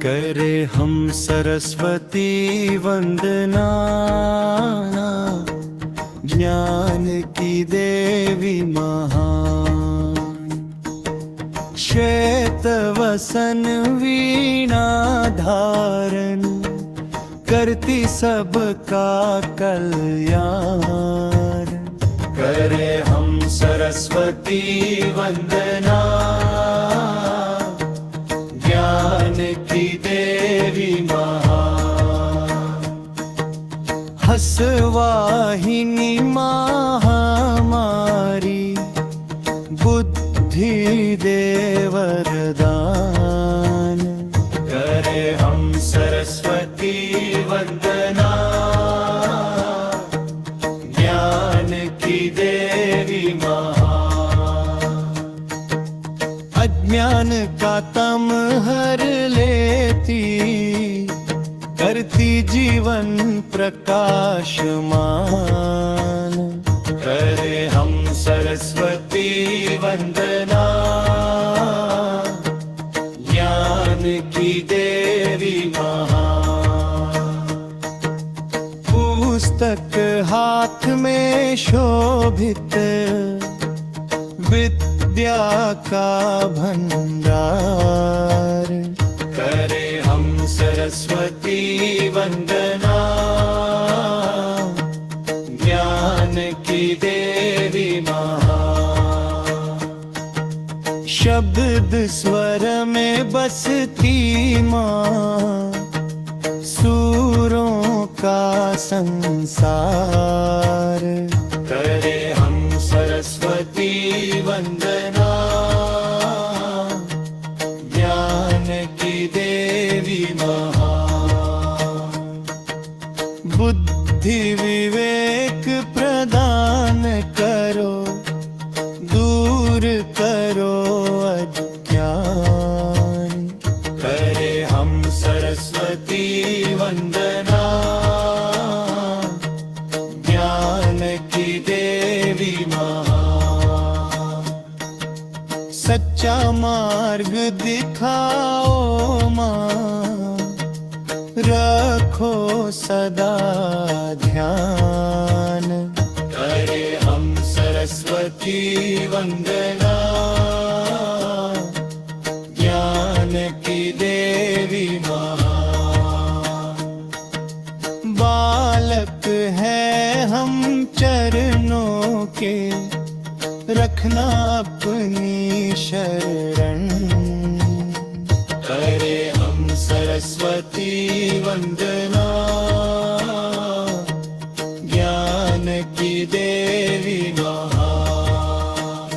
करे हम सरस्वती वंदना, ज्ञान की देवी महान। श्वेत वसन वीणा धारण, करती सबका कल्याण। करे हम सरस्वती वंदना, ज्ञान की देवी महान। हंसवाहिनी महामारी, बुद्धि दे वरदान। करे हम सरस्वती वंदना, ज्ञान की देवी महान। अज्ञान का तम हर लेती, करती जीवन प्रकाशमान। करे हम सरस्वती वंदना, ज्ञान की देवी महान। पुस्तक हाथ में शोभित, विद्या का भंडार। करे हम सरस्वती वंदना, ज्ञान की देवी महान। शब्द स्वर में बसती माँ, सूरों का संसार। करे हम सरस्वती वंदना, ज्ञान की देवी महान। बुद्धि विवेक प्रदान करो, दूर करो अज्ञान। करे हम सरस्वती वंदना, ज्ञान की देवी महान। सच्चा मार्ग दिखाओ माँ, रखो सदा ध्यान। करे हम सरस्वती वंदना, ज्ञान की देवी महान। बालक है हम चरणों के, रखना अपनी शरण। करे हम सरस्वती वंदना, ज्ञान की देवी महान।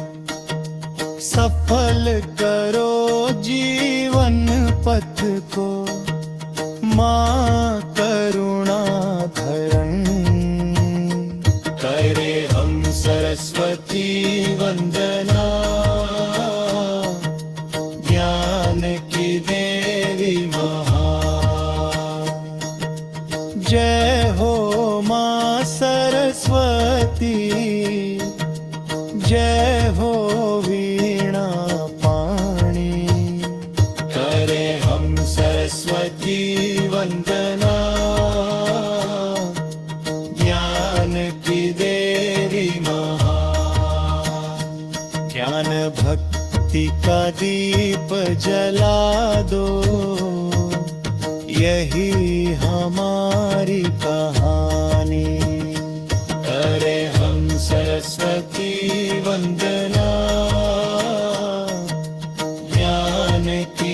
सफल करो जीवन पथ को, माँ करुणा धरण। करे हम सरस्वती वंदना, ज्ञान की देवी महान। जय हो माँ सरस्वती, जय हो वीणा पाणी। करे हम सरस्वती वंदना, ज्ञान की देवी महान। ज्ञान भक्ति का दीप जला दो, यही हमारी कहानी। करे हम सरस्वती वंदना, ज्ञान की